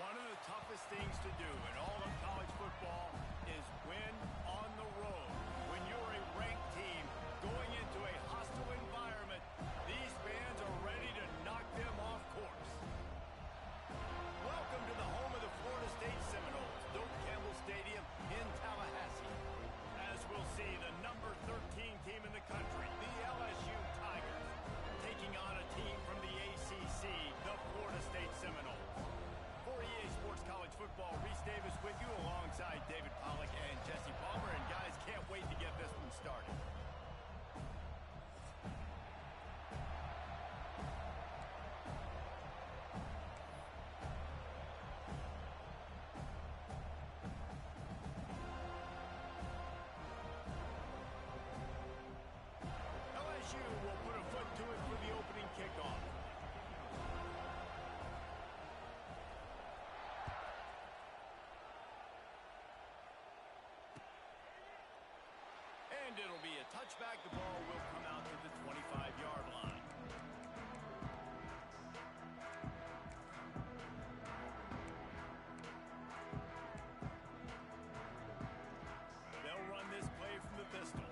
One of the toughest things to do in all of college football is win on the road. When you're a ranked team going into a hostile environment, these fans are ready to knock them off course. Welcome to the home of the Florida State Seminoles, Doak Campbell Stadium in Tallahassee. As we'll see, the number 13 team in the country, the LSU Tigers, taking on a team from the ACC, the Florida State Seminoles. For EA Sports College Football, Reese Davis with you alongside David Pollack and Jesse Palmer. And guys, can't wait to get this one started. LSU will put a foot to it for the opening kickoff. And it'll be a touchback. The ball will come out to the 25-yard line. They'll run this play from the pistol.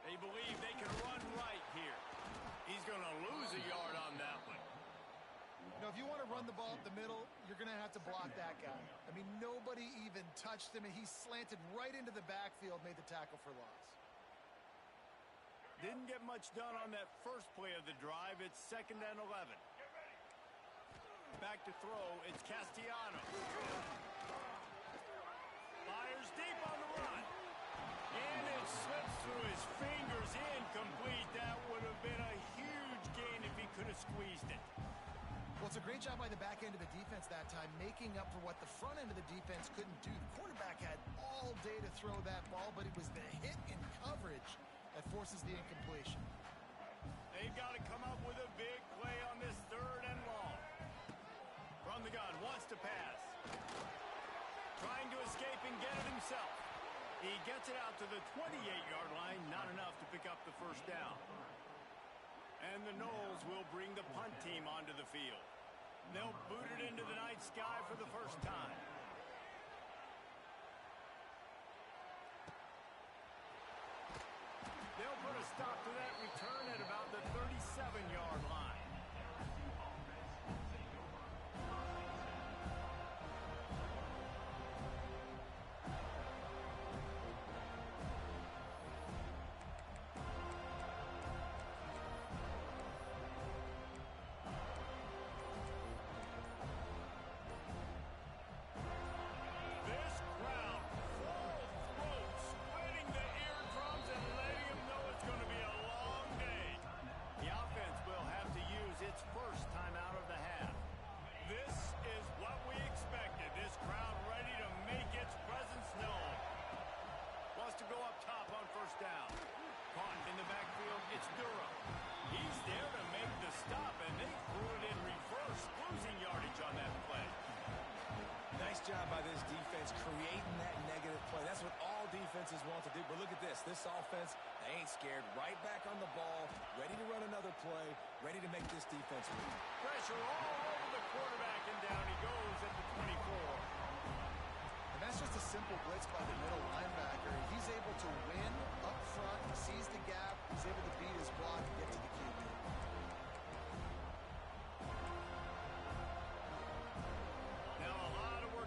They believe they can run right here. He's going to lose a yard on that one. You know, if you want to run the ball up the middle, you're going to have to block that guy. I mean, nobody even touched him, and he slanted right into the backfield, made the tackle for loss. Didn't get much done on that first play of the drive. It's 2nd and 11. Back to throw. It's Castellanos. Fires deep on the run. And it slips through his fingers. Incomplete. That would have been a huge gain if he could have squeezed it. Well, it's a great job by the back end of the defense that time, making up for what the front end of the defense couldn't do. The quarterback had all day to throw that ball, but it was the hit in coverage that forces the incompletion. They've got to come up with a big play on this 3rd and long. From the gun, wants to pass. Trying to escape and get it himself. He gets it out to the 28-yard line, not enough to pick up the first down. And the Noles will bring the punt team onto the field. They'll boot it into the night sky for the first time. They'll put a stop to that return at about the 37-yard line. Its first time out of the half. This is what we expected. This crowd ready to make its presence known. Wants to go up top on first down. Caught in the backfield, it's Durham. He's there to make the stop, and they threw it in reverse, losing yardage on that play. Nice job by this defense creating that negative play. That's what all defenses want to do. But look at this. This offense, they ain't scared. Right back on the ball, ready to run another play, ready to make this defense move. Pressure all over the quarterback, and down he goes at the 24. And that's just a simple blitz by the middle linebacker. He's able to win up front. He sees the gap. He's able to beat his block and get to the QB.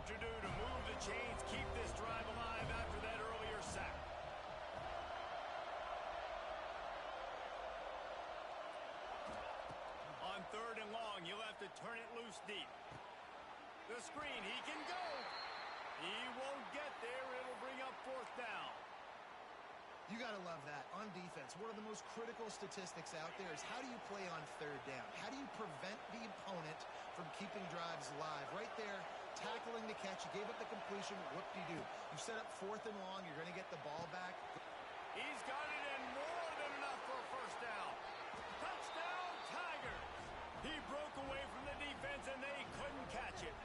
To do to move the chains, keep this drive alive after that earlier sack. On 3rd and long, you'll have to turn it loose deep. The screen, he can go. He won't get there. It'll bring up 4th down. You got to love that. On defense, one of the most critical statistics out there is how do you play on 3rd down? How do you prevent the opponent from keeping drives alive? Right there, tackling the catch. You gave up the completion. Whoop-de-doo. You set up 4th and long. You're going to get the ball back. He's got it in more than enough for a first down. Touchdown, Tigers. He broke away from the defense, and they couldn't catch it.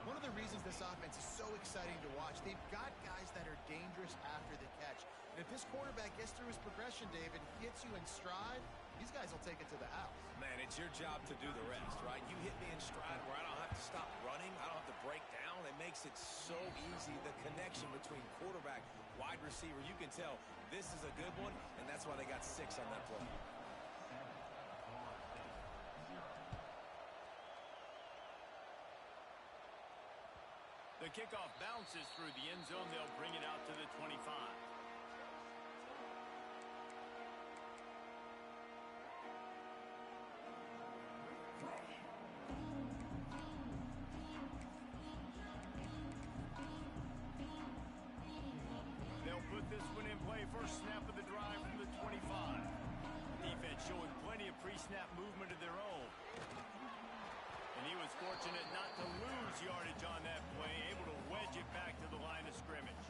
One of the reasons this offense is so exciting to watch, they've got guys that are dangerous after the catch. You If this quarterback gets through his progression, David, gets you in stride, these guys will take it to the house. Man, it's your job to do the rest, right? You hit me in stride where I don't have to stop running. I don't have to break down. It makes it so easy. The connection between quarterback, wide receiver, you can tell this is a good one, and that's why they got 6 on that play. The kickoff bounces through the end zone. They'll bring it out to the 25. They'll put this one in play. First snap of the drive from the 25. Defense showing plenty of pre-snap movement of their own. And he was fortunate not to lose yardage on that play, able to wedge it back to the line of scrimmage.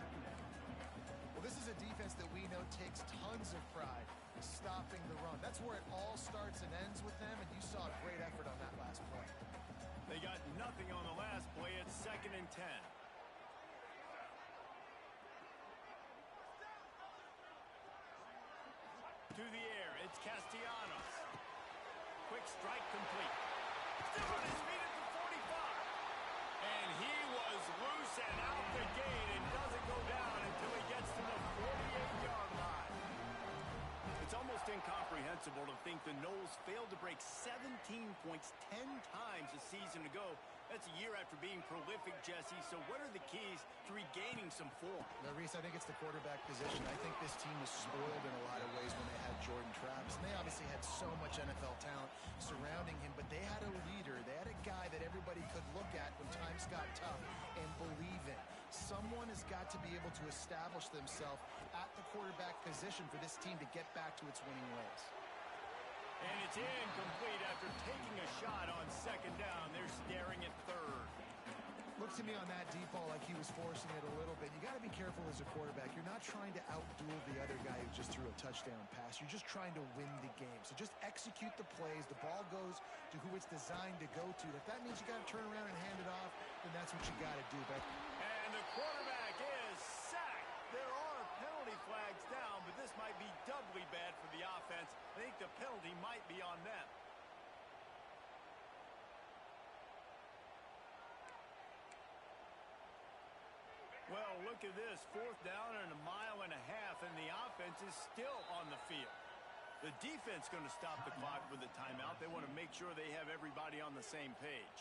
Well, this is a defense that we know takes tons of pride in stopping the run. That's where it all starts and ends with them, and you saw a great effort on that last play. They got nothing on the last play. It's 2nd and 10. To the air, it's Castellanos. Quick strike complete. Still on his feet at the 45. And he was loose and out the gate and doesn't go down until he gets to the 48-yard line. It's almost incomprehensible to think the Noles failed to break 17 points 10 times a season ago. That's a year after being prolific, Jesse. So what are the keys to regaining some form? Now, Reese, I think it's the quarterback position. I think this team was spoiled in a lot of ways when they had Jordan Travis. And they obviously had so much NFL talent surrounding him, but they had a leader. They had a guy that everybody could look at when times got tough and believe in. Someone has got to be able to establish themselves at the quarterback position for this team to get back to its winning ways. And it's incomplete after taking a shot on 2nd down. They're staring at 3rd. Looked to me on that deep ball like he was forcing it a little bit. You got to be careful as a quarterback. You're not trying to outduel the other guy who just threw a touchdown pass. You're just trying to win the game. So just execute the plays. The ball goes to who it's designed to go to. If that means you got to turn around and hand it off, then that's what you got to do. But And the quarterback is sacked. There are penalty flags down, but this might be doubly bad for the offense. I think the penalty might be on them. Well, look at this. 4th down and 1.5 miles, and the offense is still on the field. The defense going to stop the clock with a timeout. They want to make sure they have everybody on the same page.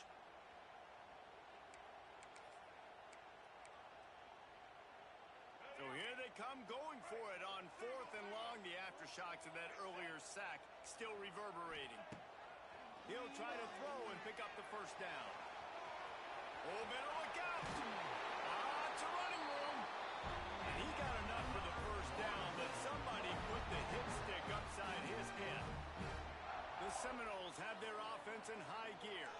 So here they come going for it on 4th and long. The aftershocks of that earlier sack still reverberating. He'll try to throw and pick up the first down. Oh, better look out. It's a running room. And he got enough for the first down, but somebody put the hit stick upside his head. The Seminoles have their offense in high gear.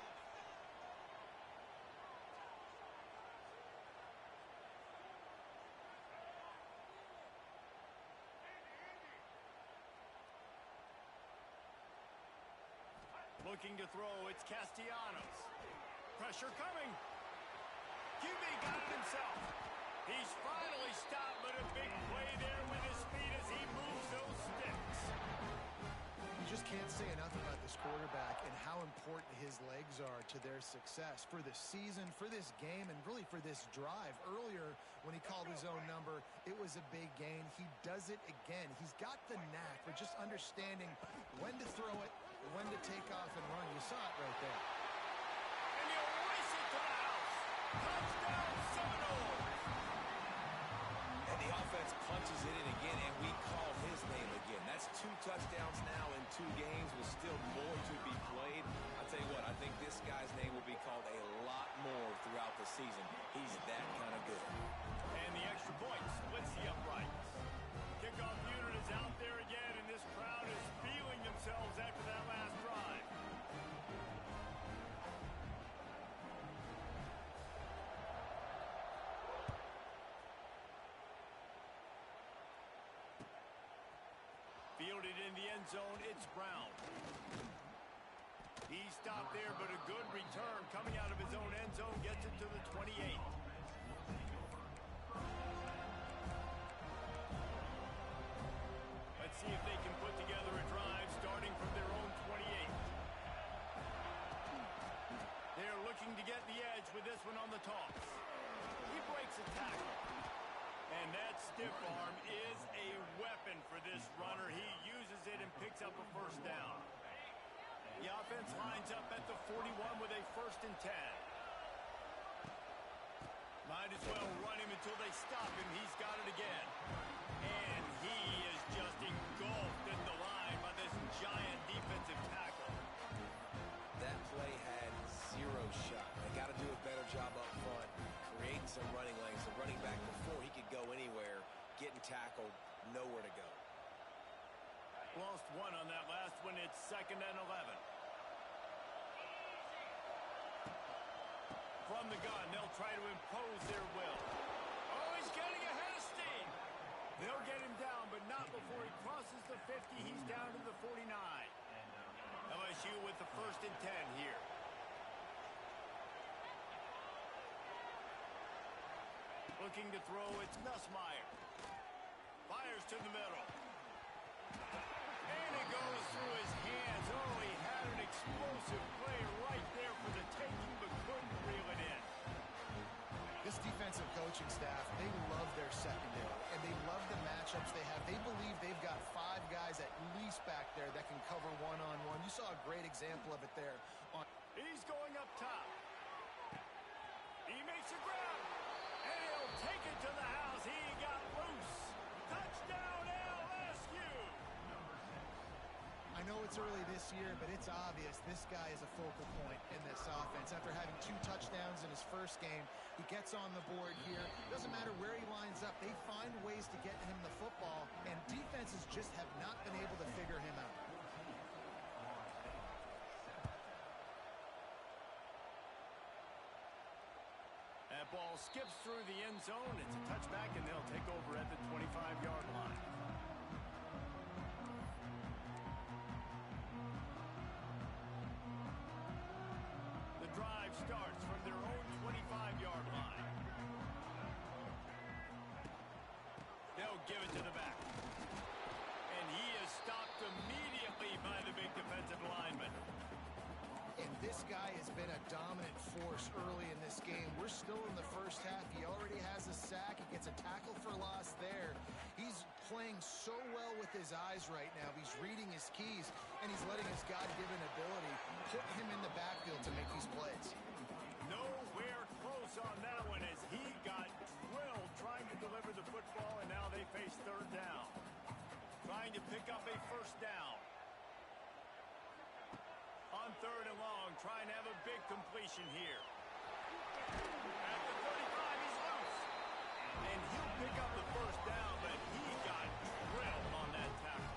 Looking to throw, it's Castellanos. Pressure coming. QB got it himself. He's finally stopped, but a big play there with his feet as he moves those sticks. you just can't say enough about this quarterback and how important his legs are to their success for the season, for this game, and really for this drive. Earlier, when he called his own number, it was a big gain. He does it again. He's got the knack for just understanding when to throw it, when to take off and run. You saw it right there. And he'll race it to the house. Touchdown, Seminoles. And the offense punches it in again, and we call his name again. That's 2 touchdowns now in 2 games with still more to be played. I'll tell you what, I think this guy's name will be called a lot more throughout the season. He's that kind of good. And the extra point splits the uprights. Kickoff unit is out there again, and this crowd is feeling themselves after that last drive. Fielded in the end zone, it's Brown. He stopped there, but a good return coming out of his own end zone gets it to the 28. with this one on the toss. He breaks a tackle. And that stiff arm is a weapon for this runner. He uses it and picks up a first down. The offense lines up at the 41 with a 1st and 10. Might as well run him until they stop him. He's got it again. And he is just engulfed in the line by this giant defensive tackle. That play had 0 shot. They got to do a better job up front, creating some running lanes. The running back before he could go anywhere, getting tackled, nowhere to go. Lost 1 on that last one. It's 2nd and 11. From the gun, they'll try to impose their will. Oh, he's getting ahead of steam. They'll get him down, but not before he crosses the 50. He's down to the 49. LSU with the 1st and 10 here. Looking to throw, it's Nussmeier. Fires to the middle. And it goes through his hands. Oh, he had an explosive play right there for the taking, but couldn't reel it in. This defensive coaching staff, they love their secondary, and they love the matchups they have. They believe they've got 5 guys at least back there that can cover one-on-one. You saw a great example of it there. He's going up top. He makes a grab, and he'll take it to the house. He got loose. Touchdown, LSU. I know it's early this year, but it's obvious this guy is a focal point in this offense. After having 2 touchdowns in his first game, he gets on the board here. Doesn't matter where he lines up. They find ways to get him the football, and defenses just have not been able to figure him out. That ball skips through the end zone. It's a touchback, and they'll take over at the 25-yard line. The drive starts from their own 25-yard line. They'll give it to the back. And he is stopped immediately by the big defensive lineman. And this guy has been a dominant force early in this game. We're still in the first half. He already has a sack. He gets a tackle for loss there. He's playing so well with his eyes right now. He's reading his keys, and he's letting his God-given ability put him in the backfield to make these plays. Nowhere close on that one as he got drilled trying to deliver the football, and now they face 3rd down. Trying to pick up a 1st down. On 3rd and long, trying to have a big completion here. At the 35, he's loose. And he'll pick up the 1st down, but he got drilled on that tackle.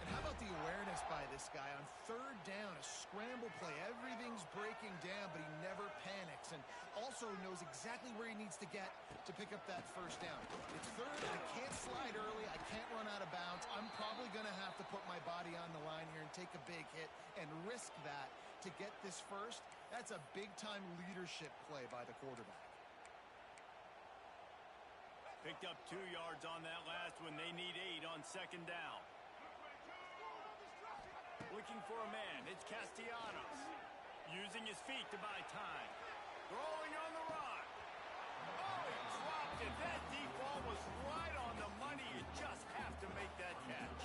And how about the awareness by this guy on 3rd down, a scramble play. Everything's breaking down, but he never panics, and also knows exactly where he needs to get to pick up that 1st down. It's 3rd, I can't slide early, I can't run out of bounds. I'm probably going to have to put my body on the line here and take a big hit and risk that to get this 1st. That's a big-time leadership play by the quarterback. Picked up 2 yards on that last one. They need 8 on 2nd down. Looking for a man. It's Castellanos. Using his feet to buy time. Throwing on the run. Oh, he dropped it. That deep ball was right on the money. You just have to make that catch.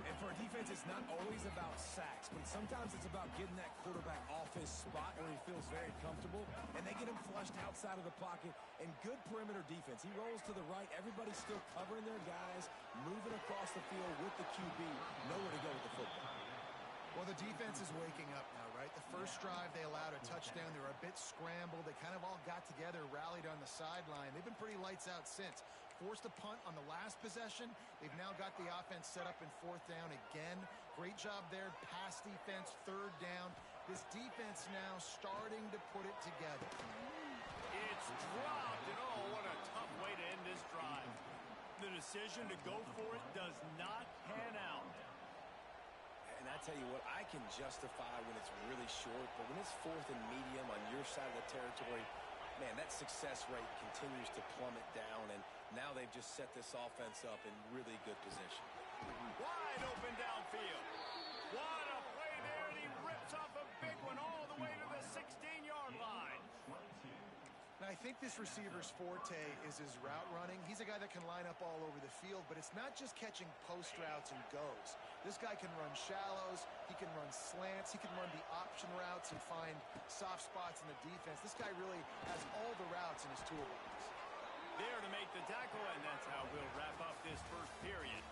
And for a defense, it's not always about sacks, but sometimes it's about getting that quarterback off his spot where he feels very comfortable, and they get him flushed outside of the pocket. And good perimeter defense. He rolls to the right. Everybody's still covering their guys, moving across the field with the QB. Nowhere to go with the football. Well, the defense is waking up now, right? The first drive, they allowed a touchdown. They were a bit scrambled. They kind of all got together, rallied on the sideline. They've been pretty lights out since. Forced a punt on the last possession. They've now got the offense set up in 4th down again. Great job there. Pass defense, 3rd down. This defense now starting to put it together. It's dropped, and oh, what a tough way to end this drive. The decision to go for it does not pan out. And I tell you what, I can justify when it's really short, but when it's 4th and medium on your side of the territory, man, that success rate continues to plummet down, and now they've just set this offense up in really good position. Wide open downfield. What a play there, and he rips off a big one all the way to the 16-yard line. And I think this receiver's forte is his route running. He's a guy that can line up all over the field, but it's not just catching post routes and goes. This guy can run shallows, he can run slants, he can run the option routes and find soft spots in the defense. This guy really has all the routes in his toolbox. There to make the tackle, and that's how we'll wrap up this first period.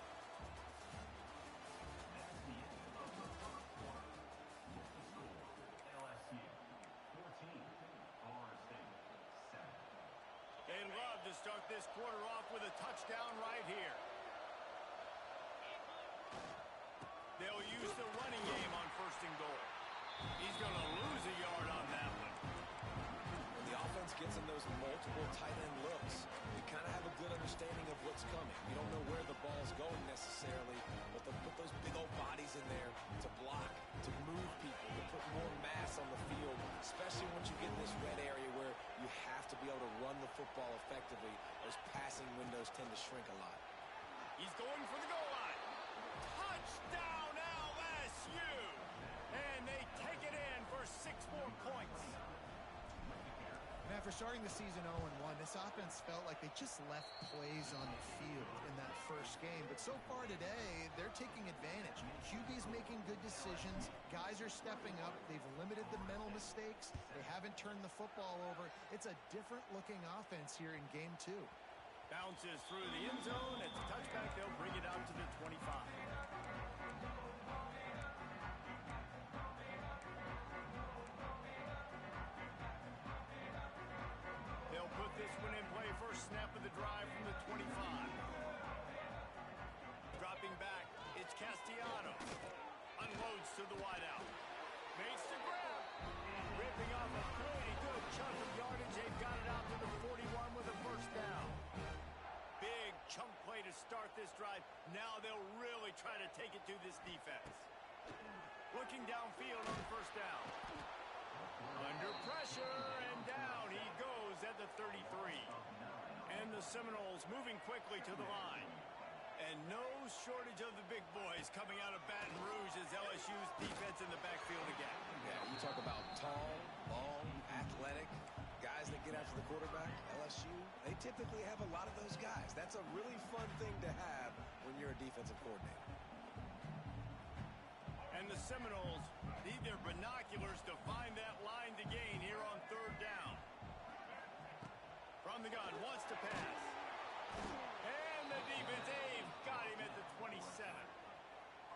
They'd love to start this quarter off with a touchdown right here. They'll use the running game on 1st and goal. He's going to lose a yard on that one. When the offense gets in those multiple tight end looks, you kind of have a good understanding of what's coming. You don't know where the ball's going necessarily, but they'll put those big old bodies in there to block, to move people, to put more mass on the field, especially once you get in this red area where you have to be able to run the football effectively. Those passing windows tend to shrink a lot. He's going for the goal line. Touchdown, FSU! And they take it in for 6 more points. And after starting the season 0-1, this offense felt like they just left plays on the field in that first game. But so far today, they're taking advantage. QB's making good decisions. Guys are stepping up. They've limited the mental mistakes. They haven't turned the football over. It's a different-looking offense here in Game 2. Bounces through the end zone. It's a touchback. They'll bring it out to the 25. They'll put this one in play. First snap of the drive from the 25. Dropping back, it's Castellanos. Unloads to the wideout. Makes the grab. Ripping off a pretty good chunk of yardage. They've got it out to the 41 with a first down. Big chunk play to start this drive. Now they'll really try to take it to this defense. Looking downfield on first down. Under pressure, and down he goes at the 33. And the Seminoles moving quickly to the line. And no shortage of the big boys coming out of Baton Rouge as LSU's defense in the backfield again. Yeah, you talk about tall, long, athletic, guys that get after the quarterback. LSU, they typically have a lot of those guys. That's a really fun thing to have when you're a defensive coordinator. And the Seminoles need their binoculars to find that line to gain here on 3rd down. From the gun, wants to pass. And the defense, they've got him at the 27.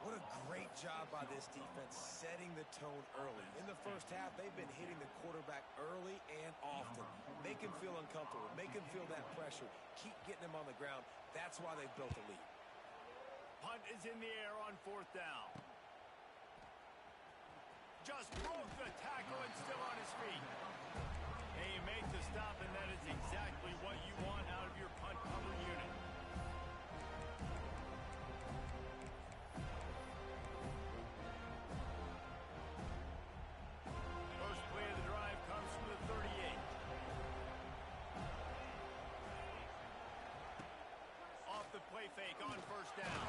What a great job by this defense setting the tone early. In the first half, they've been hitting the quarterback early and often. Make him feel uncomfortable. Make him feel that pressure. Keep getting him on the ground. That's why they've built a lead. Punt is in the air on 4th down. Just broke the tackle and still on his feet. And you make the stop, and that is exactly what you want out of your punt cover unit. First play of the drive comes from the 38. Off the play fake on first down.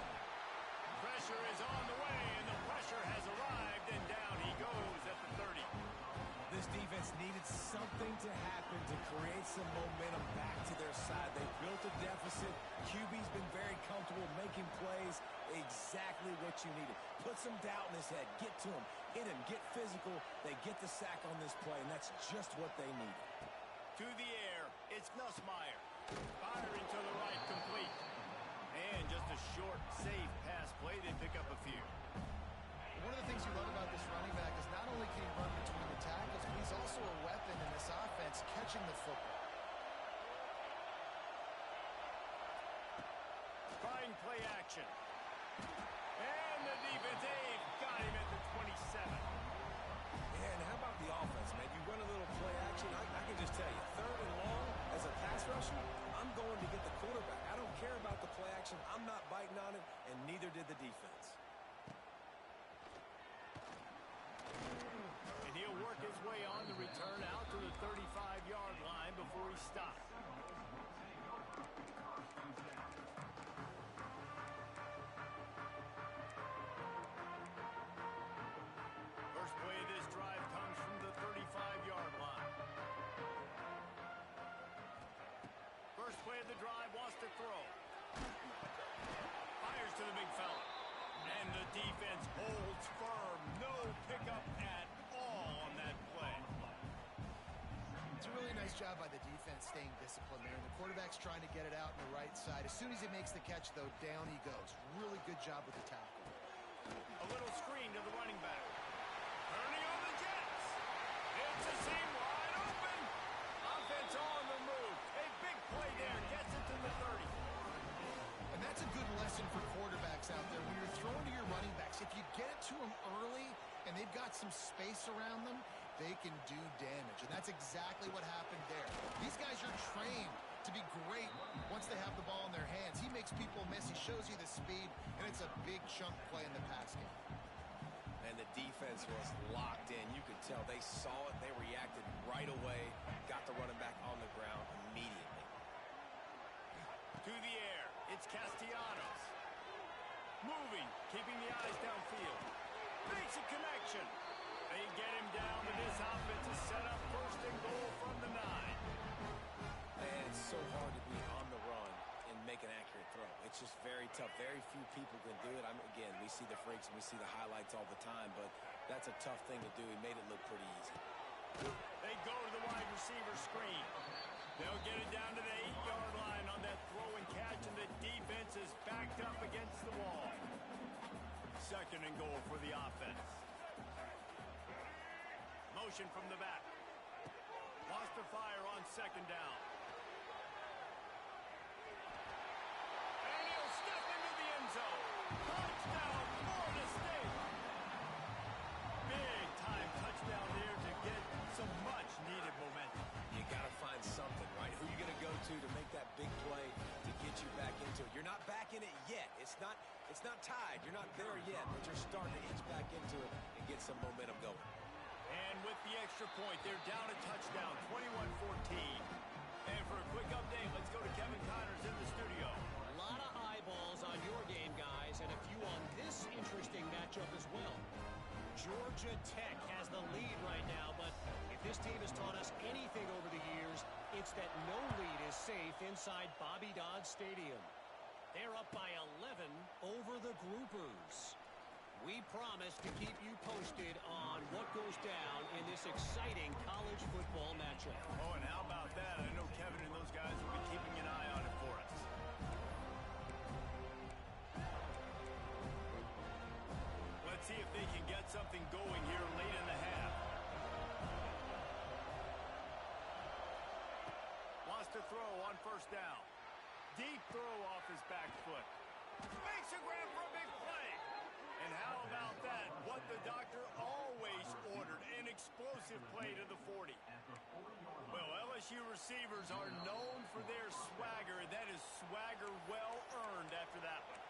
Pressure is on the way, and the pressure has arrived, and down he goes at the 30. This defense needed something to happen to create some momentum back to their side. They built a deficit. QB's been very comfortable making plays. Exactly what you needed. Put some doubt in his head. Get to him. Hit him. Get physical. They get the sack on this play, and that's just what they needed. To the air, it's Nussmeier. Firing to the right, complete. And just a short, safe pass play. They pick up a few. One of the things you love about this running back is not only can he run between the tackles, but he's also a weapon in this offense catching the football. Trying play action. And the defense, they've got him at the 27. Yeah, and how about the offense, man? You run a little play action. I can just tell you, 3rd and long, as a pass rusher, I'm going to get the quarterback. I don't care about the play action. I'm not biting on it, and neither did the defense. And he'll work his way on the return out to the 35-yard line before he stops. First play of this drive comes from the 35-yard line. the drive, wants to throw. Fires to the big fella. And the defense holds firm. No pickup at all on that play. It's a really nice job by the defense staying disciplined there. The quarterback's trying to get it out on the right side. As soon as he makes the catch, though, down he goes. Really good job with the tackle. A little screen to the running back. Turning on the Jets. It's a seam wide open. Offense on the move. A big play there. Gets it to the 30. And that's a good lesson for quarterbacks out there. When you're throwing to your running backs, if you get it to them early and they've got some space around them, they can do damage. And that's exactly what happened there. These guys are trained to be great once they have the ball in their hands. He makes people miss. He shows you the speed, and it's a big chunk play in the pass game. And the defense was locked in. You could tell they saw it. They reacted right away. Got the running back on the ground immediately. To the air. It's Castellanos. Moving. Keeping the eyes downfield. Makes a connection. They get him down, but this offense is set up first and goal from the 9. And it's so hard to be on the run and make an accurate throw. It's just very tough. Very few people can do it. Again, we see the freaks and we see the highlights all the time, but that's a tough thing to do. He made it look pretty easy. They go to the wide receiver screen. They'll get it down to the 8-yard line on that throw and catch, and the defense is backed up against the wall. Second and goal for the offense. Motion from the back. Wants to fire on second down. And he'll step into the end zone. Touchdown, Florida State. Big time touchdown there to get some much needed momentum. You got to find something, right? Who are you going to go to make that big play to get you back into it? You're not back in it yet. It's not tied. You're not there yet, but you're starting to inch back into it and get some momentum going. And with the extra point, they're down a touchdown, 21-14. And for a quick update, let's go to Kevin Connors in the studio. A lot of eyeballs on your game, guys, and a few on this interesting matchup as well. Georgia Tech has the lead right now, but if this team has taught us anything over the years, it's that no lead is safe inside Bobby Dodd Stadium. They're up by 11 over the Groupers. We promise to keep you posted on what goes down in this exciting college football matchup. Oh, and how about that? I know Kevin and those guys will be keeping an eye on it for us. Let's see if they can get something going here late in the half. Wants to throw on first down. Deep throw off his back foot. Makes a grab for a big play. And how about that? What the doctor always ordered, an explosive play to the 40. Well, LSU receivers are known for their swagger, and that is swagger well earned after that one.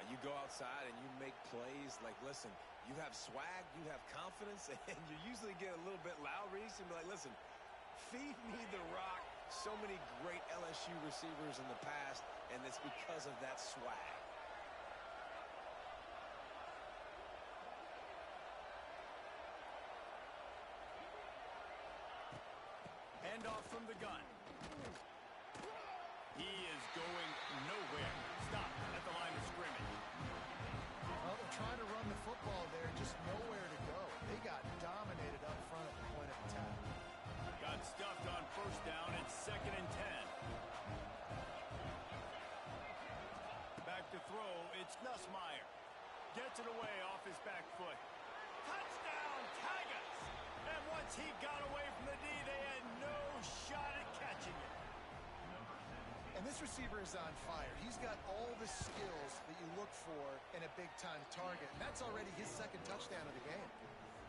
You go outside and you make plays. Like, listen, you have swag, you have confidence, and you usually get a little bit loud, Reese, and be like, listen, feed me the rock. So many great LSU receivers in the past, and it's because of that swag. Handoff from the gun. He is going nowhere. Stop at the line of scrimmage. Well, they're trying to run the football there, just nowhere to go. They got dominated up front at the point of attack. Got stuffed on first down. It's 2nd and 10. Back to throw. It's Nussmeier. Gets it away off his back foot. Touchdown, Tigers! And once he got away from the D, they had no shot at catching it. And this receiver is on fire. He's got all the skills that you look for in a big-time target. And that's already his 2nd touchdown of the game.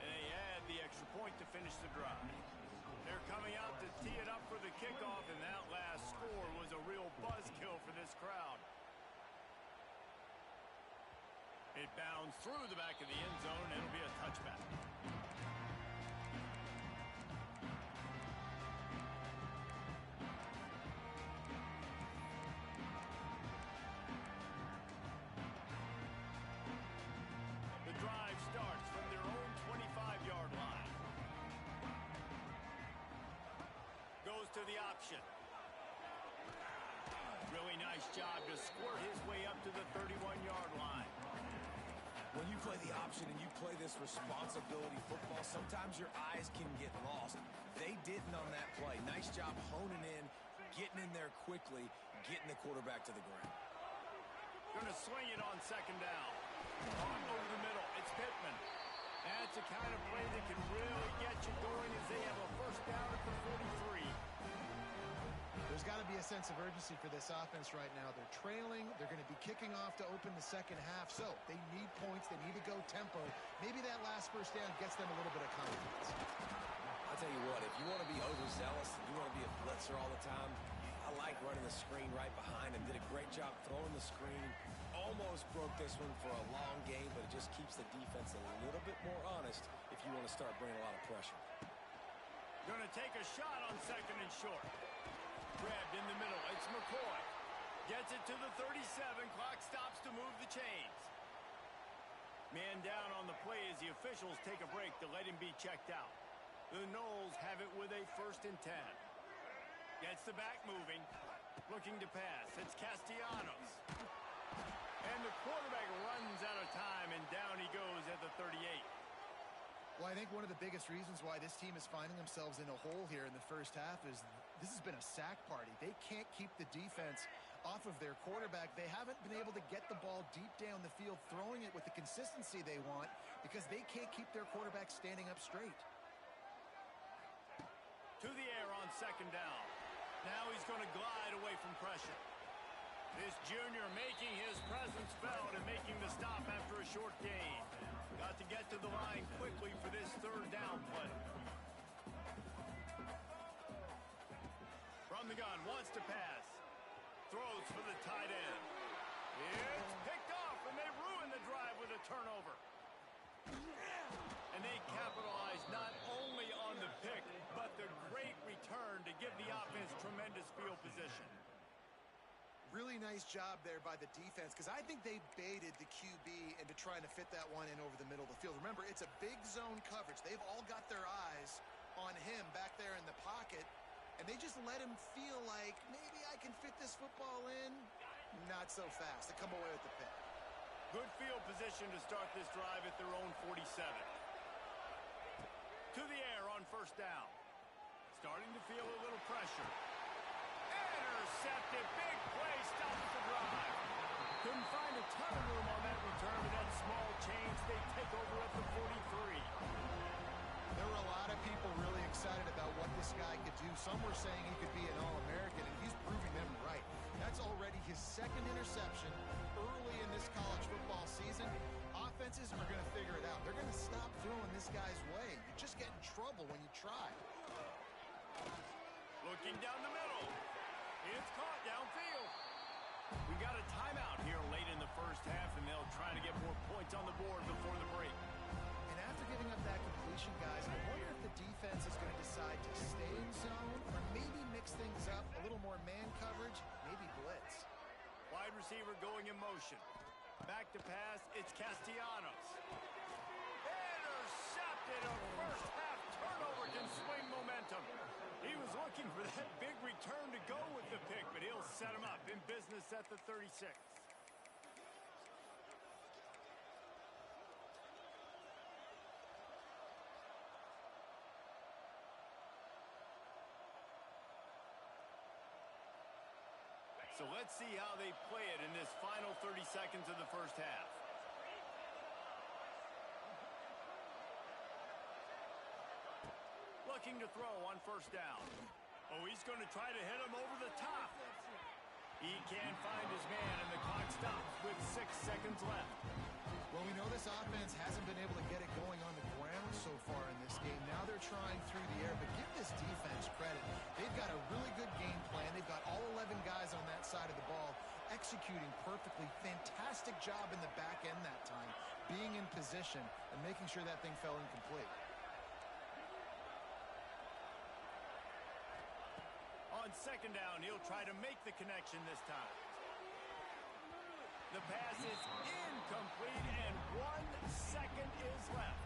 And they had the extra point to finish the drive. They're coming out to tee it up for the kickoff, and that last score was a real buzzkill for this crowd. It bounds through the back of the end zone, and it'll be a touchback. The drive starts from their own 25-yard line. Goes to the option. Really nice job to squirt his way up to the 31-yard line. When you play the option and you play this responsibility football, sometimes your eyes can get lost. They didn't on that play. Nice job honing in, getting in there quickly, getting the quarterback to the ground. Going to swing it on second down. On over the middle. It's Pittman. That's the kind of play that can really get you going as they have a first down at the 43. There's got to be a sense of urgency for this offense right now. They're trailing. They're going to be kicking off to open the second half. So they need points. They need to go tempo. Maybe that last first down gets them a little bit of confidence. I'll tell you what, if you want to be overzealous, if you want to be a blitzer all the time, I like running the screen right behind him. Did a great job throwing the screen. Almost broke this one for a long game, but it just keeps the defense a little bit more honest if you want to start bringing a lot of pressure. Going to take a shot on second and short. Grabbed in the middle. It's McCoy. Gets it to the 37. Clock stops to move the chains. Man down on the play as the officials take a break to let him be checked out. The Noles have it with a 1st and 10. Gets the back moving. Looking to pass. It's Castellanos. And the quarterback runs out of time, and down he goes at the 38. Well, I think one of the biggest reasons why this team is finding themselves in a hole here in the first half is this has been a sack party. They can't keep the defense off of their quarterback. They haven't been able to get the ball deep down the field, throwing it with the consistency they want because they can't keep their quarterback standing up straight. To the air on second down. Now he's going to glide away from pressure. This junior making his presence felt and making the stop after a short gain. Got to get to the line quickly for this third down play. From the gun, wants to pass. Throws for the tight end. It's picked off, and they ruin the drive with a turnover. And they capitalize not only on the pick, but the great return to give the offense tremendous field position. Really nice job there by the defense because I think they baited the QB into trying to fit that one in over the middle of the field. Remember, it's a big zone coverage. They've all got their eyes on him back there in the pocket, and they just let him feel like maybe I can fit this football in. Not so fast. They come away with the pick. Good field position to start this drive at their own 47. To the air on first down. Starting to feel a little pressure. Intercepted. Big play. Stops the drive. Couldn't find a ton of room on that return, but that small change, they take over at the 43. There were a lot of people really excited about what this guy could do. Some were saying he could be an All-American, and he's proving them right. That's already his second interception early in this college football season. Offenses are going to figure it out. They're going to stop throwing this guy's way. You just get in trouble when you try. Looking down the middle. It's caught downfield. We got a timeout here late in the first half, and they'll try to get more points on the board before the break. And after giving up that completion, guys, I wonder if the defense is going to decide to stay in zone or maybe mix things up, a little more man coverage, maybe blitz. Wide receiver going in motion. Back to pass, it's Castellanos. Intercepted. A first half turnover can swing momentum. He was looking for that big return to go with the pick, but he'll set him up in business at the 36. So let's see how they play it in this final 30 seconds of the first half. Looking to throw on first down. Oh, he's going to try to hit him over the top. He can't find his man, and the clock stops with 6 seconds left. Well, we know this offense hasn't been able to get it going on the ground so far in this game. Now they're trying through the air, but give this defense credit. They've got a really good game plan. They've got all 11 guys on that side of the ball executing perfectly. Fantastic job in the back end that time, being in position and making sure that thing fell incomplete. On second down, he'll try to make the connection this time. The pass is incomplete, and 1 second is left.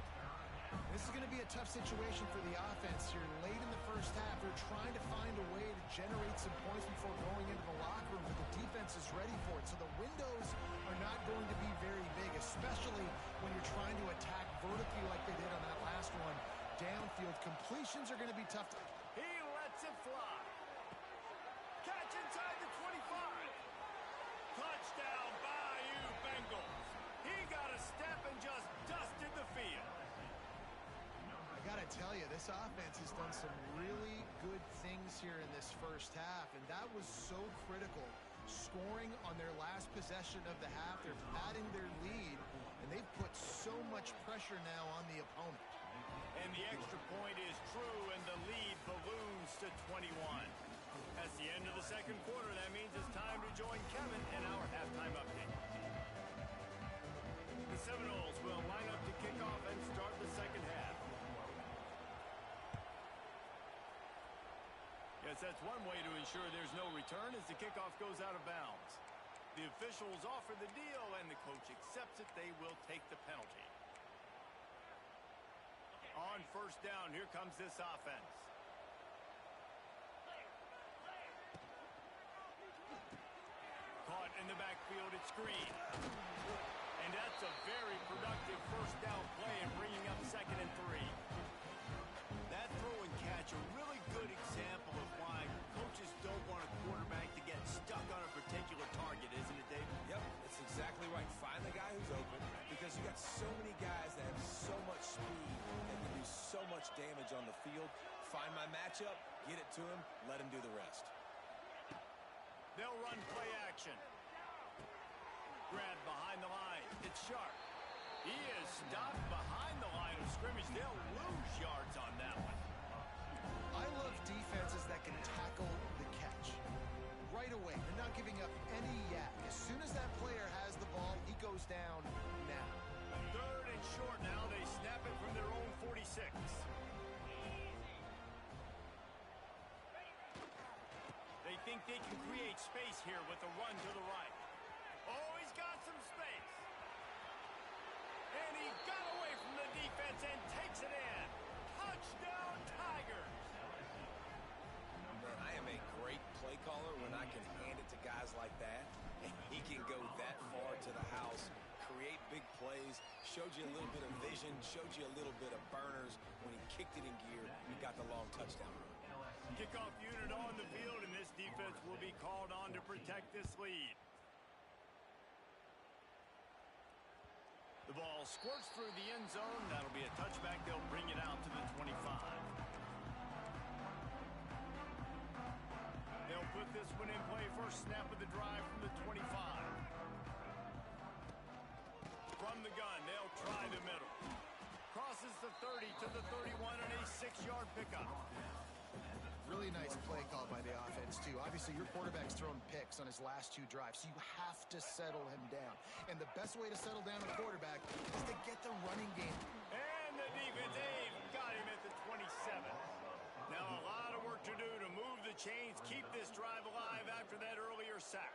This is going to be a a tough situation for the offense here. Late in the first half, they're trying to find a way to generate some points before going into the locker room, but the defense is ready for it. So the windows are not going to be very big, especially when you're trying to attack vertically like they did on that last one. Downfield completions are going to be tough. He lets it fly. Catch inside the 25. Touchdown, Bayou Bengals. He got a step and just dusted the field. I got to tell you, this offense has done some really good things here in this first half, and that was so critical. Scoring on their last possession of the half, they're padding their lead, and they've put so much pressure now on the opponent. And the extra point is true, and the lead balloons to 21. That's the end of the second quarter. That means it's time to join Kevin in our halftime update. The Seminoles will line up to kick off and start the second half. Yes, that's one way to ensure there's no return as the kickoff goes out of bounds. The officials offer the deal, and the coach accepts it. They will take the penalty. On first down, here comes this offense. Caught in the backfield, it's Green. And that's a very productive first down play and bringing up 2nd and 3. That throw and catch, a really good example of why coaches don't want a quarterback to get stuck on a particular target, isn't it, Dave? Yep, that's exactly right. Find the guy who's open, because you got so many guys that have so much speed that can do so much damage on the field. Find my matchup, get it to him, let him do the rest. They'll run play action. Grab behind the line. It's Sharp. He is stopped behind the line of scrimmage. They'll lose yards on that one. I love defenses that can tackle the catch. Right away, they're not giving up any yak. As soon as that player has the ball, he goes down now. 3rd and short now. They snap it from their own 46. They think they can create space here with a run to the right. Oh, he's got some space. And he got away from the defense and takes it in. Touchdown, Tigers. Man, I am a great play caller when I can hand it to guys like that. And he can go that far to the house, create big plays, showed you a little bit of vision, showed you a little bit of burners. When he kicked it in gear, he got the long touchdown run. Kickoff unit on the field, and this defense will be called on to protect this lead. The ball squirts through the end zone. That'll be a touchback. They'll bring it out to the 25. They'll put this one in play. First snap of the drive from the 25. From the gun, they'll try the middle. Crosses the 30 to the 31 and a 6-yard pickup. Really nice play call by the offense, too. Obviously, your quarterback's thrown picks on his last 2 drives, so you have to settle him down. And the best way to settle down a quarterback is to get the running game. And the defense, they've got him at the 27. Now a lot of work to do to move the chains, keep this drive alive after that earlier sack.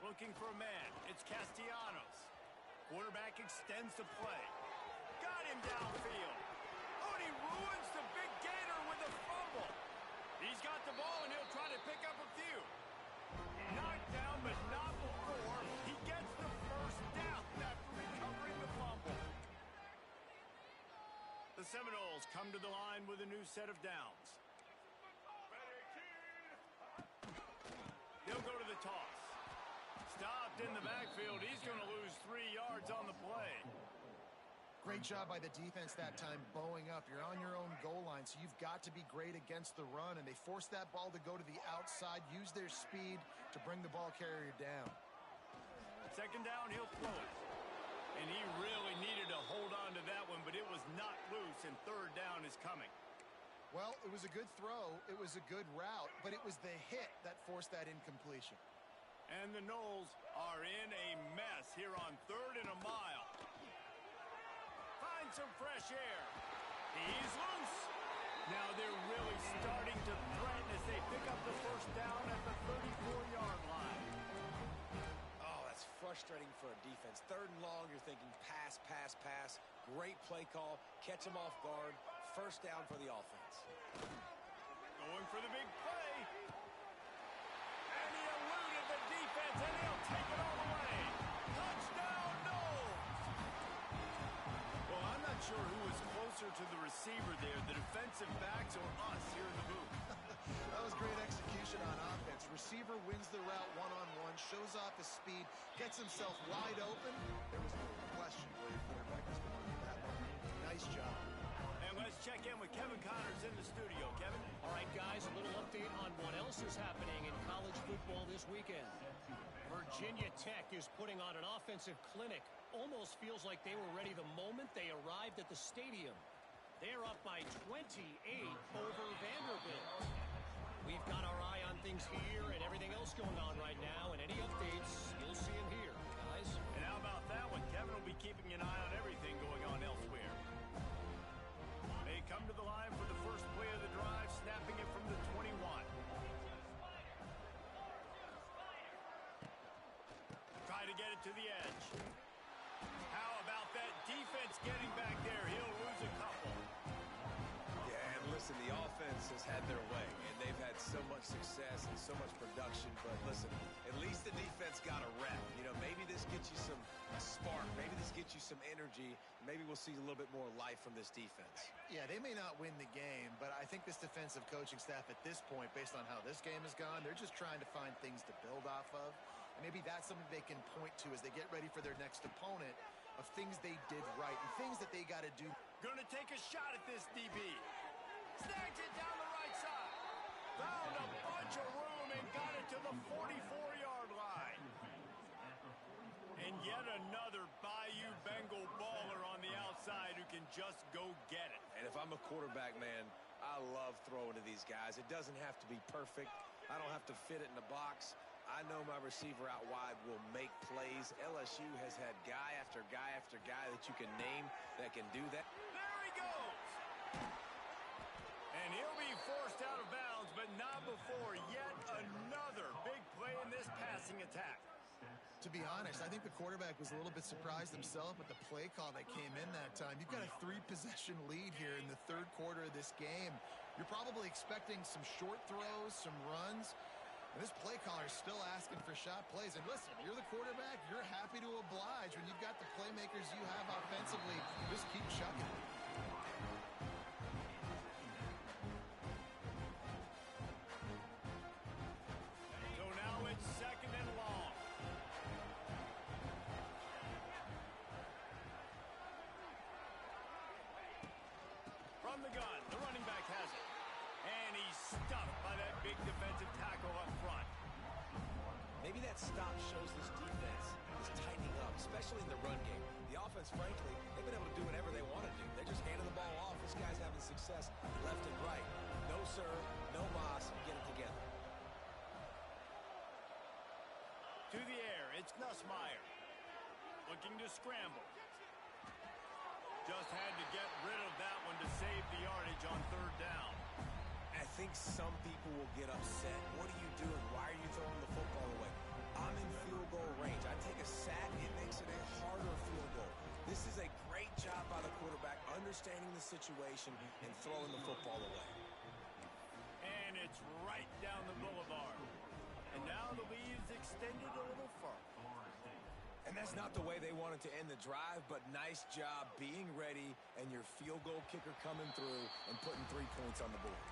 Looking for a man. It's Castellanos. Quarterback extends the play. Got him downfield. Oh, and he ruins the big gator with a fumble. He's got the ball, and he'll try to pick up a few. Knocked down, but not before. He gets the first down after recovering the fumble. The Seminoles come to the line with a new set of downs. They'll go to the toss. Stopped in the backfield. He's going to lose 3 yards on the play. Great job by the defense that time, bowing up. You're on your own goal line, so you've got to be great against the run, and they forced that ball to go to the outside, use their speed to bring the ball carrier down. 2nd down, he'll throw it. And he really needed to hold on to that one, but it was not loose, and 3rd down is coming. Well, it was a good throw. It was a good route, but it was the hit that forced that incompletion. And the Noles are in a mess here on 3rd and a mile. Find some fresh air. He's loose. Now they're really starting to threaten as they pick up the first down at the 34-yard line. Oh, that's frustrating for a defense. 3rd and thinking pass, pass, pass. Great play call. Catch them off guard. First down for the offense. Going for the big play. And he eluded the defense, and he'll take it all the way. Touchdown, Knowles! Well, I'm not sure who was closer to the receiver there, the defensive backs or us here in the booth. That was great execution on offense. Receiver wins the route one-on-one, shows off his speed, gets himself wide open. There was no question where your quarterback was going at that moment. Nice job. And let's check in with Kevin Connors in the studio. Kevin? All right, guys, a little update on what else is happening in college football this weekend. Virginia Tech is putting on an offensive clinic. Almost feels like they were ready the moment they arrived at the stadium. They're up by 28 over Vanderbilt. We've got our eye on things here and everything else going on right now, and any updates, you'll see them here, guys. And how about that one? Kevin will be keeping an eye on everything going on elsewhere. They come to the line for the first play of the drive, snapping it from the 21. Try to get it to the edge. How about that defense getting back there? He'll lose a couple. Yeah, and listen, the offense has had their way, and they've had so much success and so much production. But listen, at least the defense got a rep. You know, maybe this gets you a spark. Maybe this gets you some energy. Maybe we'll see a little bit more life from this defense. Yeah, they may not win the game, but I think this defensive coaching staff at this point, based on how this game has gone, they're just trying to find things to build off of. And maybe that's something they can point to as they get ready for their next opponent, of things they did right and things that they got to do. Gonna take a shot at this DB. Snags it down the right side. Found a bunch of room and got it to the 44-yard line. And yet another Bayou Bengal baller on the outside who can just go get it. And if I'm a quarterback, man, I love throwing to these guys. It doesn't have to be perfect. I don't have to fit it in the box. I know my receiver out wide will make plays. LSU has had guy after guy after guy that you can name that can do that. There he goes. And he'll be forced out of bounds, but not before yet another big play in this passing attack. To be honest, I think the quarterback was a little bit surprised himself at the play call that came in that time. You've got a 3-possession lead here in the third quarter of this game. You're probably expecting some short throws, some runs. And this play caller is still asking for shot plays. And listen, you're the quarterback. You're happy to oblige when you've got the playmakers you have offensively. Just keep chucking it. So now it's second and long. From the gun, the running back has it. And he's stuffed by that big defensive tackle up front. Maybe that stop shows this defense is tightening up, especially in the run game. The offense, frankly, they've been able to do whatever they want to do. They're just handing the ball off. This guy's having success left and right. No serve, no moss, get it together. To the air, it's Nussmeier. Looking to scramble. Just had to get rid of that one to save the yardage on third down. I think some people will get upset. What are you doing? Why are you throwing the football away? I'm in field goal range. I take a sack, it makes it a harder field goal. This is a great job by the quarterback, understanding the situation and throwing the football away. And it's right down the boulevard. And now the lead's extended a little further. And that's not the way they wanted to end the drive, but nice job being ready and your field goal kicker coming through and putting 3 points on the board.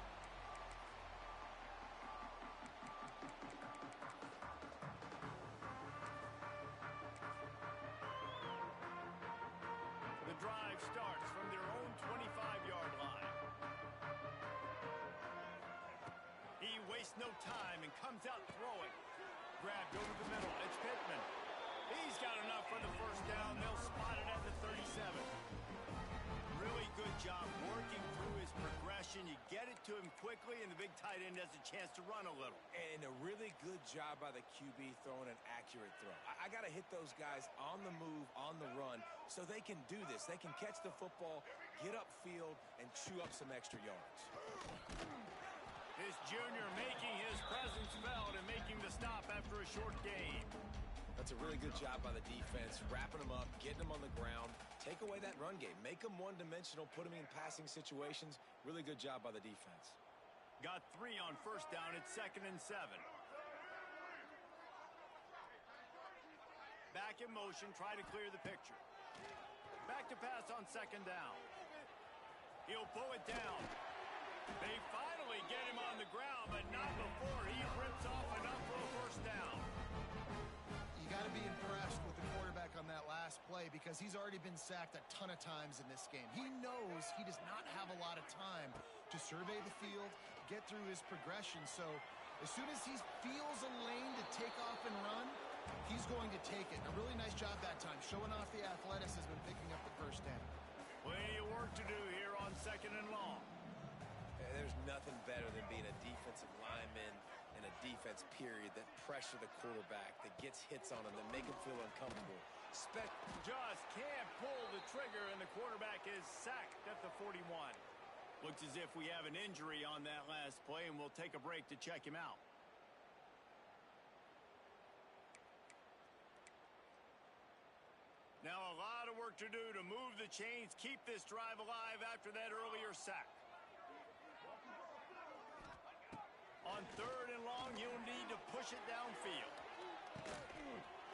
The drive starts from their own 25-yard line. He wastes no time and comes out throwing. Grabbed over the middle. It's Pittman. He's got enough for the first down. They'll spot it at the 37. Really good job working through his progression. You get it to him quickly, and the big tight end has a chance to run a little. And a really good job by the QB throwing an accurate throw. I got to hit those guys on the move, on the run, so they can do this. They can catch the football, get upfield, and chew up some extra yards. This junior making his presence felt and making the stop after a short game. I'll It's a really good job by the defense, wrapping them up, getting them on the ground. Take away that run game. Make them one-dimensional, put them in passing situations. Really good job by the defense. Got 3 on first down. It's 2nd and 7. Back in motion, try to clear the picture. Back to pass on 2nd down. He'll pull it down. They finally get him on the ground, but not before he rips off enough for a first down. You got to be impressed with the quarterback on that last play because he's already been sacked a ton of times in this game. He knows he does not have a lot of time to survey the field, get through his progression. So as soon as he feels a lane to take off and run, he's going to take it. A really nice job that time, showing off the athleticism and picking up the first down. Plenty of work to do here on 2nd and long. There's nothing better than being a defensive lineman and a defense period that pressure the quarterback, that gets hits on him, that make him feel uncomfortable. Just can't pull the trigger, and the quarterback is sacked at the 41. Looks as if we have an injury on that last play, and we'll take a break to check him out. Now a lot of work to do to move the chains, keep this drive alive after that earlier sack. On 3rd and long, you'll need to push it downfield.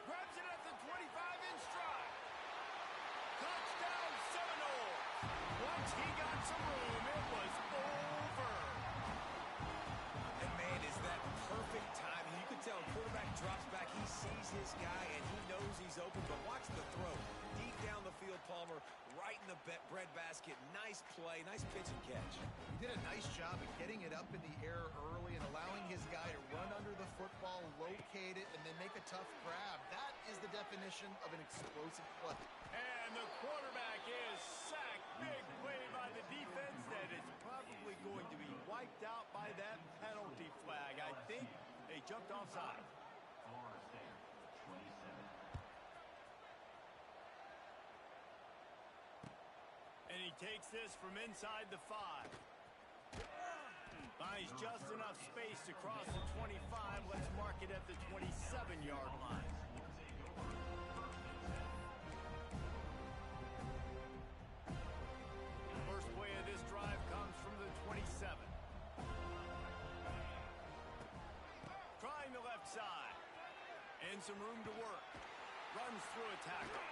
Grabs it at the 25 in stride. Touchdown Seminoles. Once he got some room, it was over. And man, is that perfect timing. You can tell quarterback drops back. He sees his guy, and he knows he's open, but watch the throw. Deep down the field, Palmer, right in the bread basket. Nice play, nice pitch and catch. He did a nice job of getting it up in the air early and allowing his guy to run under the football, locate it, and then make a tough grab. That is the definition of an explosive play. And the quarterback is sacked. Big play by the defense that is probably going to be wiped out by that penalty flag. I think they jumped offside. And he takes this from inside the 5. Finds just enough space to cross the 25. Let's mark it at the 27-yard line. First play of this drive comes from the 27. Trying the left side. And some room to work. Runs through a tackle.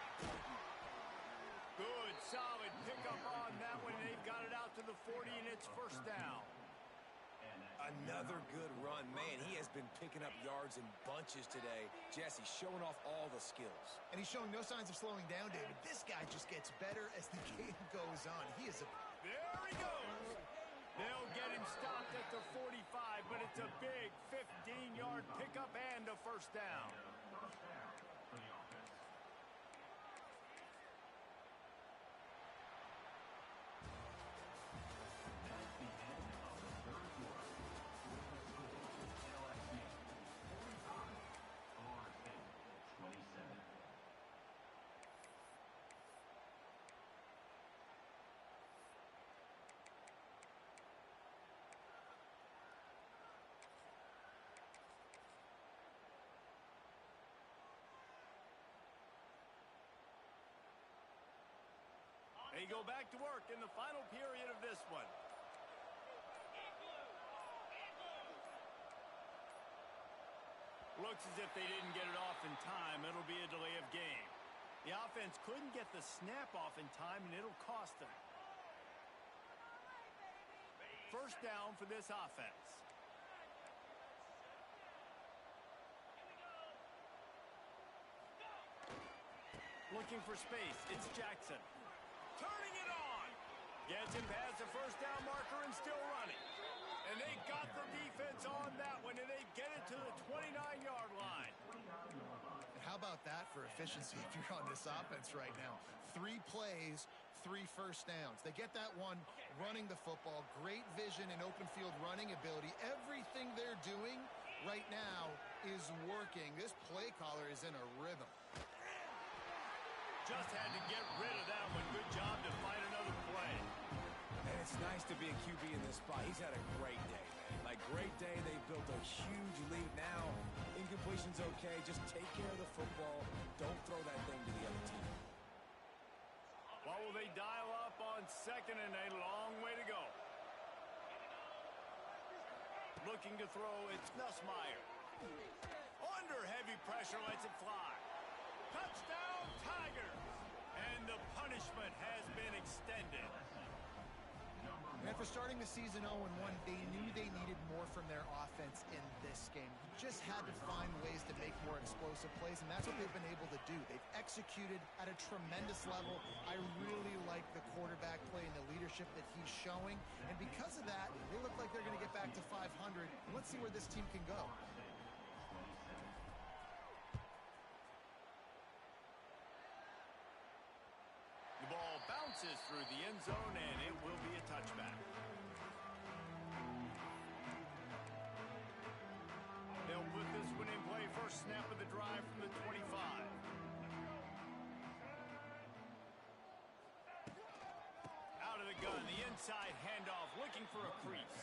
Good, solid pickup on that one. They've got it out to the 40, and it's first down. Another good run. Man, he has been picking up yards in bunches today. Jesse showing off all the skills. And he's showing no signs of slowing down, David. This guy just gets better as the game goes on. He is a... There he goes. They'll get him stopped at the 45, but it's a big 15-yard pickup and a first down. They go back to work in the final period of this one. Looks as if they didn't get it off in time. It'll be a delay of game. The offense couldn't get the snap off in time, and it'll cost them. First down for this offense. Looking for space. It's Jackson. Turning it on. Gets him past the first down marker and still running. And they got the defense on that one, and they get it to the 29-yard line. And how about that for efficiency if you're on this offense right now? 3 plays, 3 first downs. They get that one running the football. Great vision and open field running ability. Everything they're doing right now is working. This play caller is in a rhythm. Just had to get rid of that one. Good job to find another play. And it's nice to be a QB in this spot. He's had a great day, man. Like, great day. They built a huge lead now. Incompletion run's okay. Just take care of the football. Don't throw that thing to the other team. What will they dial up on second and a long way to go? Looking to throw, it's Nussmeier. Under heavy pressure, lets it fly. Touchdown, Tigers! And the punishment has been extended. After starting the season 0-1, they knew they needed more from their offense in this game. You just had to find ways to make more explosive plays, and that's what they've been able to do. They've executed at a tremendous level. I really like the quarterback play and the leadership that he's showing, and because of that, they look like they're going to get back to 500. And let's see where this team can go. The ball bounces through the end zone, and it will be a touchback. They'll put this one in play. First snap of the drive from the 25. Out of the gun, the inside handoff, looking for a crease.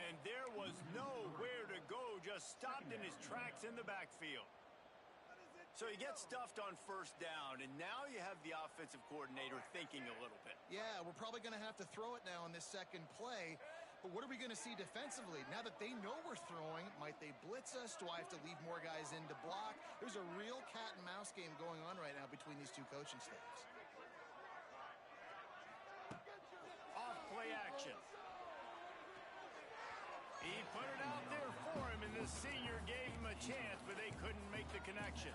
And there was nowhere to go, just stopped in his tracks in the backfield. So he gets stuffed on first down, and now you have the offensive coordinator thinking a little bit. Yeah, we're probably going to have to throw it now on this second play. But what are we going to see defensively? Now that they know we're throwing, might they blitz us? Do I have to leave more guys in to block? There's a real cat and mouse game going on right now between these two coaching staffs. Off play action. He put it out there for him, and the senior gave him a chance, but they couldn't make the connection.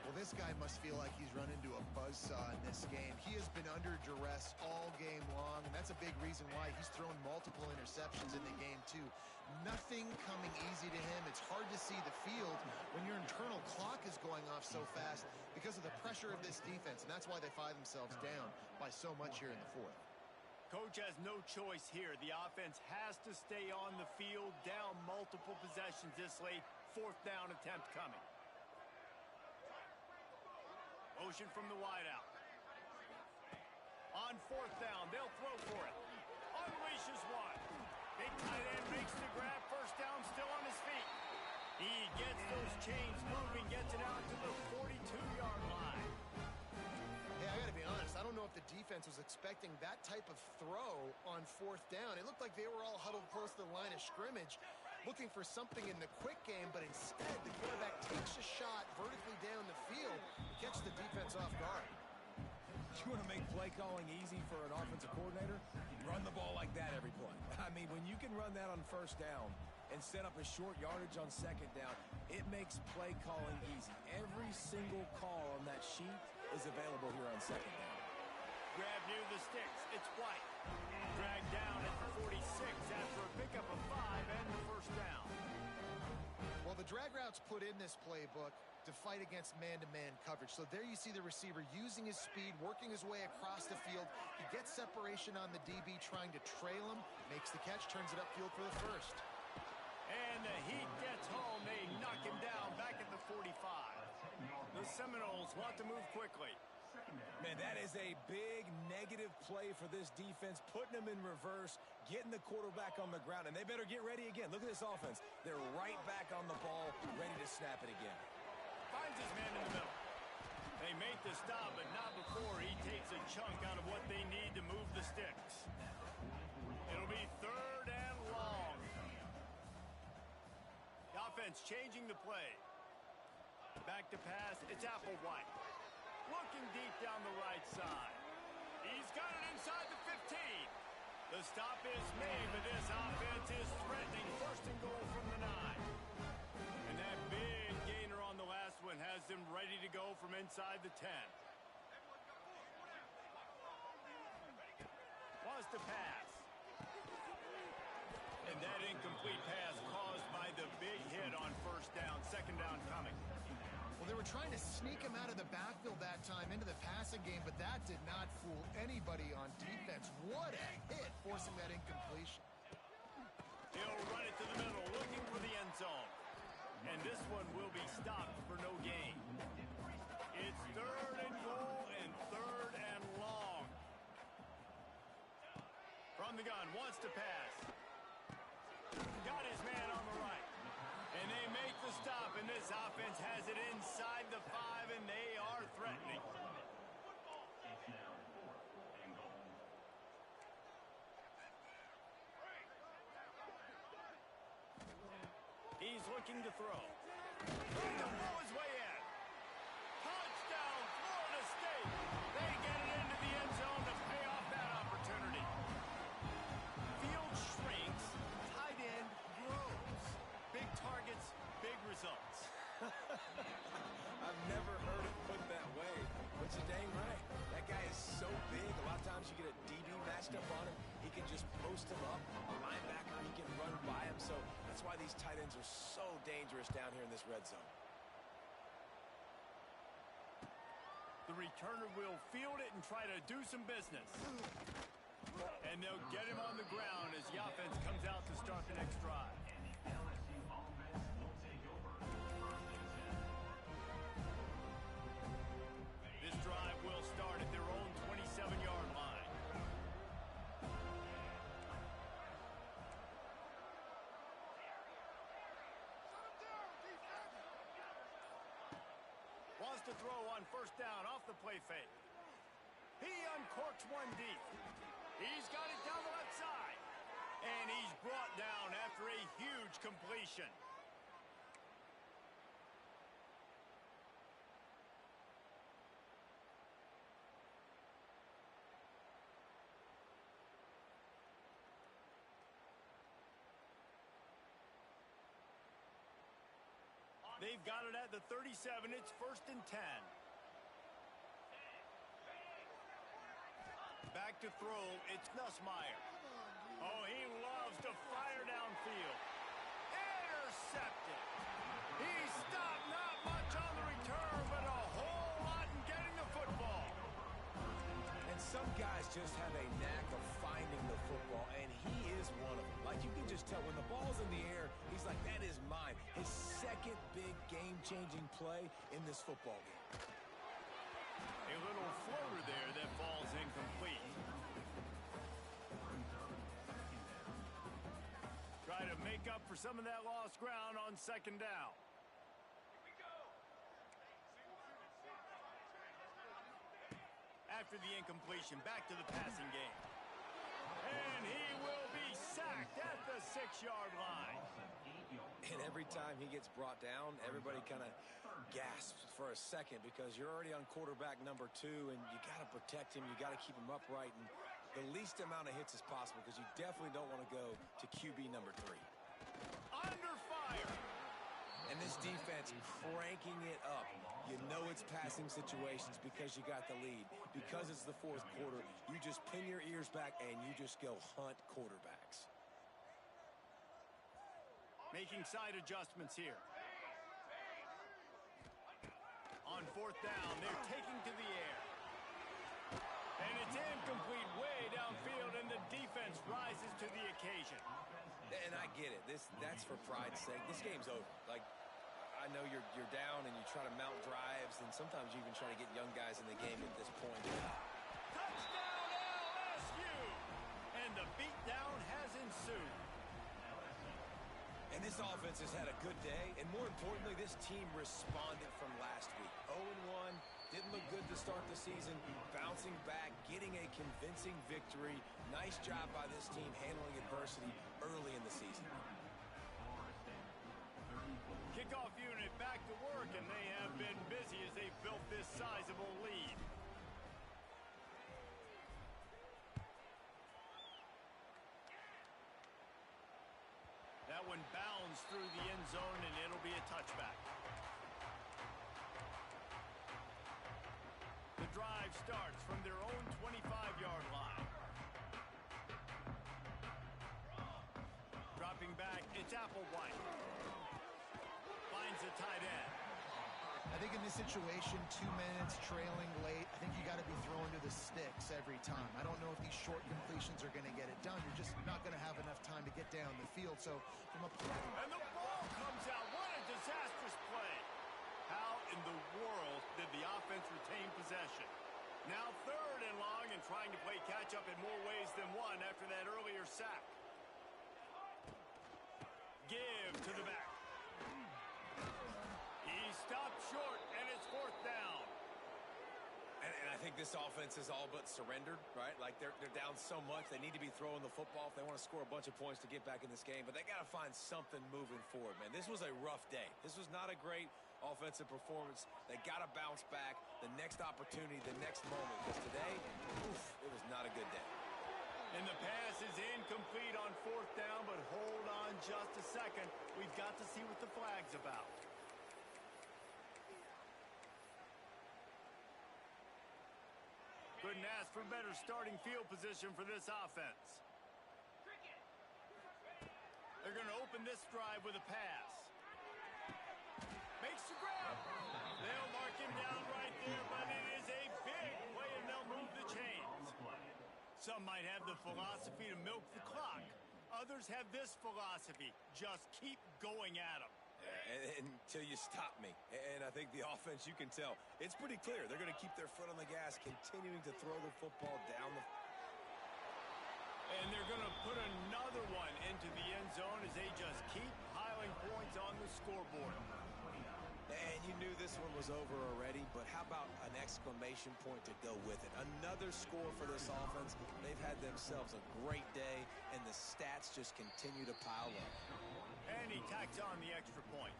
Well, this guy must feel like he's run into a buzzsaw in this game. He has been under duress all game long, and that's a big reason why he's thrown multiple interceptions in the game, too. Nothing coming easy to him. It's hard to see the field when your internal clock is going off so fast because of the pressure of this defense, and that's why they find themselves down by so much here in the fourth. Coach has no choice here. The offense has to stay on the field, down multiple possessions this late. Fourth down attempt coming. Motion from the wideout. On fourth down, they'll throw for it. Unleashes one. Big tight end makes the grab. First down, still on his feet. He gets those chains moving, gets it out to the 42-yard line. Hey, I got to be honest. I don't know if the defense was expecting that type of throw on fourth down. It looked like they were all huddled close to the line of scrimmage, looking for something in the quick game, but instead the quarterback takes a shot vertically down the field, catch the defense off guard. You want to make play calling easy for an offensive coordinator? Run the ball like that every play. I mean, when you can run that on first down and set up a short yardage on second down, it makes play calling easy. Every single call on that sheet is available here on second down. Grab near the sticks. It's White. Dragged down at the 46 after a pickup of 5 and the first down. Well, the drag routes put in this playbook to fight against man-to-man coverage. So there you see the receiver using his speed, working his way across the field. He gets separation on the DB, trying to trail him, makes the catch, turns it upfield for the first. And the heat gets home. They knock him down back at the 45. The Seminoles want to move quickly. Man, that is a big negative play for this defense, putting them in reverse, getting the quarterback on the ground, and they better get ready again. Look at this offense. They're right back on the ball, ready to snap it again. Finds his man in the middle. They make the stop, but not before he takes a chunk out of what they need to move the sticks. It'll be third and long. The offense changing the play. Back to pass. It's Applewhite. Looking deep down the right side. He's got it inside the 15. The stop is made, but this offense is threatening. First and goal from the 9. And that big gainer on the last one has them ready to go from inside the 10. Was to pass. And that incomplete pass caused by the big hit on first down. Second down coming. Well, they were trying to sneak him out of the backfield that time into the passing game, but that did not fool anybody on defense. What a hit, forcing that incompletion. He'll run it to the middle, looking for the end zone. And this one will be stopped for no gain. It's third and goal and third and long. From the gun, wants to pass. Got his man on the right. And they make the stop, and this offense looking to throw. Trying to blow his way in. Touchdown, Florida State. They get it into the end zone to pay off that opportunity. Field shrinks, tight end grows. Big targets, big results. I've never heard it put that way, but you're dang right. That guy is so big. A lot of times you get a DB matched up on him. He can just post him up. A linebacker, he can run by him. So that's why these tight ends are so dangerous down here in this red zone. The returner will field it and try to do some business. And they'll get him on the ground as the offense comes out to start the next drive. This drive will start at their own 27-yard line. Wants to throw on first down off the play fake. He uncorks one deep. He's got it down the left side. And he's brought down after a huge completion. They've got it at the 37. It's 1st and 10. Back to throw. It's Nussmeier. Oh, he loves to fire downfield. Intercepted. He stopped not much on the return, but a whole lot in getting the football. And some guys just have a knack of finding the football, and he is one of them. Like, you can just tell when the ball's in the air, he's like, that is mine. His second big game-changing play in this football game. A little floater there that falls incomplete. Try to make up for some of that lost ground on 2nd down. After the incompletion, back to the passing game. And he will be sacked at the 6-yard line. And every time he gets brought down, everybody kind of gasps for a second because you're already on quarterback number 2, and you got to protect him. You got to keep him upright and the least amount of hits as possible because you definitely don't want to go to QB number 3. Under fire. And this defense cranking it up. You know it's passing situations because you got the lead. Because it's the 4th quarter, you just pin your ears back and you just go hunt quarterbacks. Making side adjustments here. On 4th down, they're taking to the air. And it's incomplete way downfield, and the defense rises to the occasion. And I get it. That's for pride's sake. This game's over. Like, I know you're down and you try to mount drives, and sometimes you even try to get young guys in the game at this point. Touchdown LSU! And the beatdown has ensued. And this offense has had a good day, and more importantly, this team responded from last week. 0-1, didn't look good to start the season, bouncing back, getting a convincing victory. Nice job by this team handling adversity early in the season. Kickoff unit back to work, and they have been busy as they've built this sizable lead. That one bounds through the end zone, and it'll be a touchback. The drive starts from their own 25-yard line. Dropping back, it's Applewhite. Finds a tight end. I think in this situation, 2 minutes trailing late, I think you got to be throwing to the sticks every time. I don't know if these short completions are going to get it done. You're just not going to have enough time to get down the field. So from a and the ball comes out. What a disastrous play. How in the world did the offense retain possession? Now 3rd and long and trying to play catch up in more ways than one after that earlier sack. Give to the back. He stopped short, and it's 4th down. And I I think this offense is all but surrendered, right? Like they're down so much. They need to be throwing the football if they want to score a bunch of points to get back in this game. But they got to find something moving forward, man. This was a rough day. This was not a great offensive performance. They got to bounce back. The next opportunity, the next moment. Because today, oof, it was not a good day. And the pass is incomplete on 4th down, but hold on just a second. We've got to see what the flag's about. Couldn't ask for better starting field position for this offense. They're going to open this drive with a pass. Makes the grab. They'll mark him down right there, but it is a big play, and they'll move the chains. Some might have the philosophy to milk the clock. Others have this philosophy: just keep going at them. Until you stop me. And I think the offense, you can tell, it's pretty clear. They're going to keep their foot on the gas, continuing to throw the football down the... And they're going to put another one into the end zone as they just keep piling points on the scoreboard. And you knew this one was over already, but how about an exclamation point to go with it? Another score for this offense. They've had themselves a great day, and the stats just continue to pile up. And he tacks on the extra point.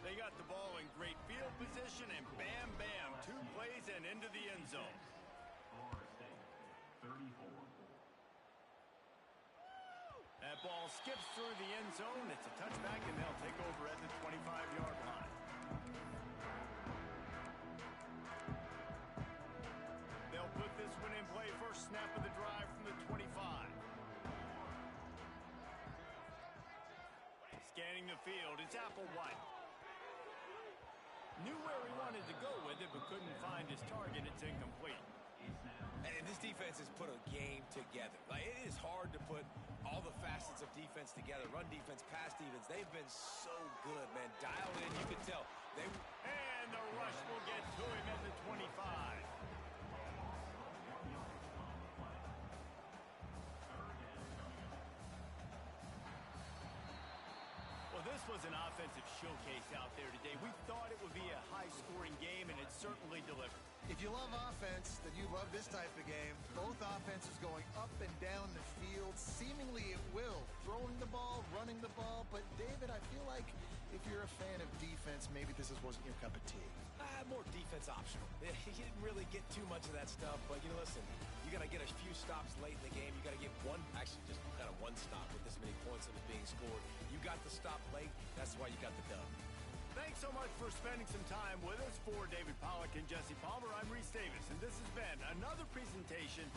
They got the ball in great field position, and bam, bam, 2 plays and into the end zone. That ball skips through the end zone. It's a touchback, and they'll take over at the 25-yard line. They'll put this one in play. First snap of the drive from the 25. Scanning the field, it's Applewhite. Knew where he wanted to go with it, but couldn't find his target. It's incomplete. And this defense has put a game together. Like, it is hard to put all the facets of defense together. Run defense, pass defense. They've been so good, man. Dialed in, you can tell. And the rush will get to him at the 25. Well, this was an offensive showcase out there today. We thought it would be a high-scoring game, and it certainly delivered. If you love offense, then you love this type of game. Both offenses going up and down the field, seemingly at will. Throwing the ball, running the ball. But, David, I feel like if you're a fan of defense, maybe this wasn't your cup of tea. More defense optional. He didn't really get too much of that stuff. But, listen, you got to get a few stops late in the game. You got to get just kind of one stop with this many points that was being scored. You got the stop late. That's why you got the dub. Thanks so much for spending some time with us. For David Pollack and Jesse Palmer, I'm Reese Davis, and this has been another presentation